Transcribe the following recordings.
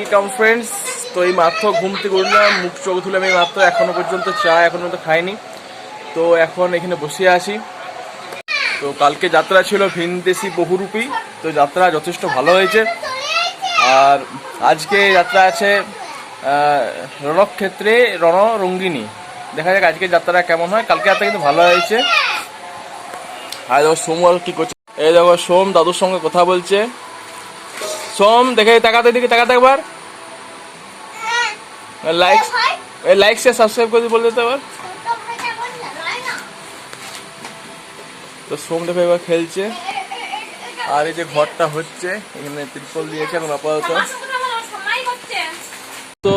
Welcome friends. তো এই মাত্র ঘুম থেকে উঠলাম, মুখ চোখ ধুলাম এই মাত্র, এখনো পর্যন্ত চা খাইনি। তো এখন এখানে বসে আছি। তো কালকে যাত্রা ছিল ভিনদেশি বহুরূপী, তো যাত্রা যথেষ্ট ভালো হয়েছে। আর আজকে যাত্রা আছে রণক্ষেত্রে রণরঙ্গিনী। দেখা যাক আজকে যাত্রা কেমন হয়। কালকে যাত্রা কিন্তু ভালো হয়েছে। আর দেখো সোম কি করছে, এই দেখো সোম দাদুর সঙ্গে কথা বলছে। সোম দেখে তাকাতে দিকে তাকাতে একবার, লাইক শেয়ার সাবস্ক্রাইব করে বলে দিতে এবার। তো সোম দেখো এবার খেলছে। আর এই যে ঘরটা হচ্ছে, এখানে ত্রিপল দিয়েছে এখন আপাতত। তো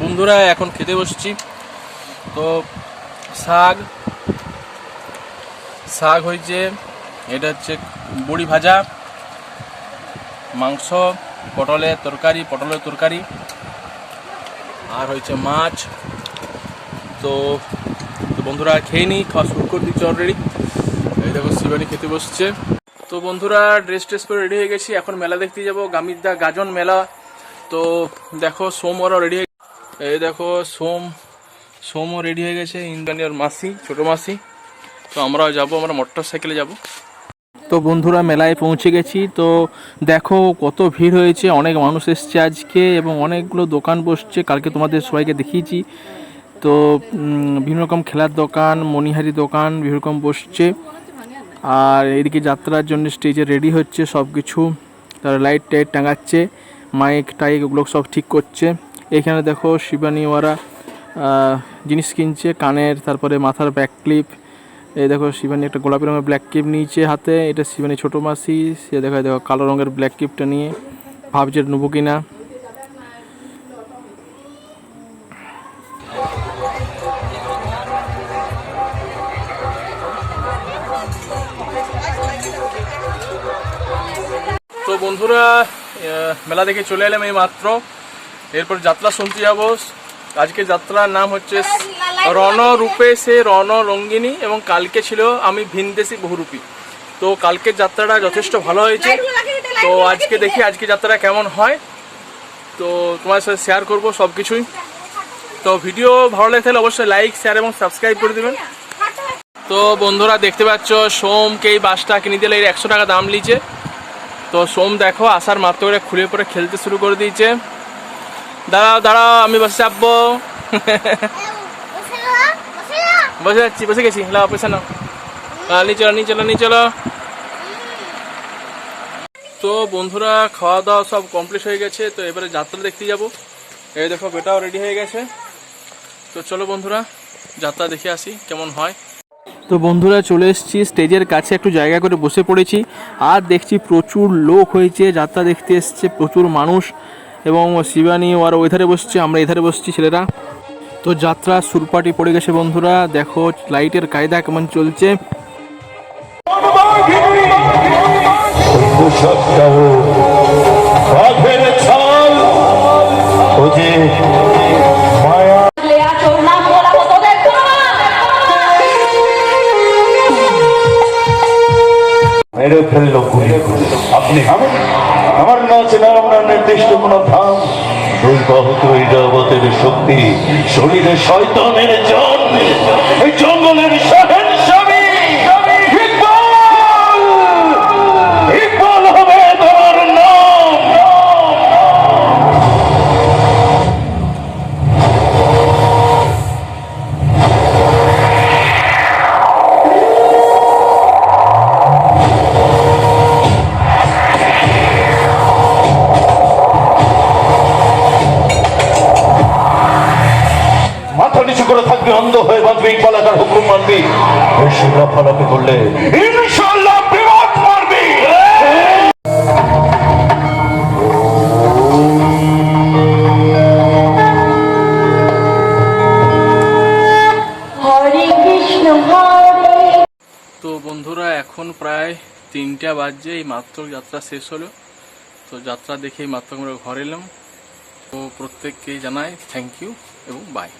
বন্ধুরা এখন খেতে বসছি। তো শাক হয়েছে, এটা হচ্ছে বড়ি ভাজা, মাংস, পটলের তরকারি, আর হয়েছে মাছ। তো বন্ধুরা খেয়ে নিই, খাওয়া শুরু করে দিচ্ছি অলরেডি। এই দেখো শিবানী খেতে বসছে। তো বন্ধুরা ড্রেস করে রেডি হয়ে গেছি, এখন মেলা দেখতে যাবো, গামিরদা গাজন মেলা। তো দেখো সোম ওরাও রেডি হয়ে, এই দেখো সোমও রেডি হয়ে গেছে, ইন্দ্রানিয়ার মাসি, ছোটো মাসি। তো আমরাও যাবো, আমরা মোটর সাইকেলে যাবো। তো বন্ধুরা মেলায় পৌঁছে গেছি। তো দেখো কত ভিড় হয়েছে, অনেক মানুষ এসছে আজকে এবং অনেকগুলো দোকান বসছে। কালকে তোমাদের সবাইকে দেখিয়েছি। তো বিভিন্ন রকম খেলার দোকান, মণিহারি দোকান বিভিন্ন রকম বসছে। আর এদিকে যাত্রার জন্য স্টেজে রেডি হচ্ছে সব কিছু, তারা লাইট টাইট টাঙাচ্ছে, মাইক টাইক ওগুলো সব ঠিক করছে। এখানে দেখো শিবানী ওরা জিনিস কিনছে, কানের, তারপরে মাথার ব্যাক ক্লিপ। এই দেখো শিবানী একটা গোলাপি রঙের ব্ল্যাক ক্লিপ নিয়েছে হাতে, এটা শিবানী ছোটো মাসি। সে দেখো কালো রঙের ব্ল্যাক ক্লিপটা নিয়ে ভাবছে নেবো কিনা। তো বন্ধুরা মেলা দেখে চলে এলাম এই মাত্র। এরপর যাত্রা শুনতে যাবো। আজকে যাত্রার নাম হচ্ছে রণরূপে সে রণরঙ্গিনী, এবং কালকে ছিল আমি ভিনদেশি বহুরূপী। তো কালকের যাত্রাটা যথেষ্ট ভালো হয়েছে। তো আজকে দেখি আজকে যাত্রা কেমন হয়। তো তোমার সাথে শেয়ার করবো সব কিছুই। তো ভিডিও ভালো লাগে তাহলে অবশ্যই লাইক শেয়ার এবং সাবস্ক্রাইব করে দেবেন। তো বন্ধুরা দেখতে পাচ্ছ সোমকে এই বাসটা কিনে দিলে 100 টাকা দাম নিয়েছে। তো সোম দেখো আসার মাত্র করে খুলে পরে খেলতে শুরু করে দিয়েছে। দাঁড়াও আমি বসে চাপবো। বসে গেছি, লাও পয়সা নাও, নিয়ে চলো। তো বন্ধুরা খাওয়া দাওয়া সব কমপ্লিট হয়ে গেছে। তো এবারে যাত্রা দেখতে যাব। এই দেখো বেটাও রেডি হয়ে গেছে। তো চলো বন্ধুরা যাত্রা দেখে আসি কেমন হয়। তো বন্ধুরা চলে এসেছি স্টেজের কাছে, একটু জায়গা করে বসে পড়েছি। আর দেখছি প্রচুর লোক হয়েছে, যাত্রা দেখতে এসছে প্রচুর মানুষ। এবং শিবানী ওরা ওই ধারে বসছে, আমরা এধারে বসছি ছেলেরা। তো যাত্রা সুরপাটি পড়ে গেছে বন্ধুরা, দেখো লাইটের কায়দা কেমন চলছে। মেরে ফেললো আপনি আমার নাচ না আপনার নির্দিষ্ট কোন ধাম, দুই বাহুত এই জগতের শক্তি, শরীরে শয়তানের জন, এই জঙ্গলের শাহেনশাহী ইকবাল হবে তোমার নাম। থাকবে, অন্ধ হয়ে বাঁচবে, ইকবাল তার হুকুম মানবি, বেশি লাফালাফি করলে ইনশাআল্লাহ বিপদ মারবি। হরে কৃষ্ণ হরে। তো বন্ধুরা এখন প্রায় 3টা বাজছে, এই মাত্র যাত্রা শেষ হলো। তো যাত্রা দেখে মাত্র আমরা ঘরে এলাম। তো প্রত্যেককেই জানাই থ্যাংক ইউ এবং বাই।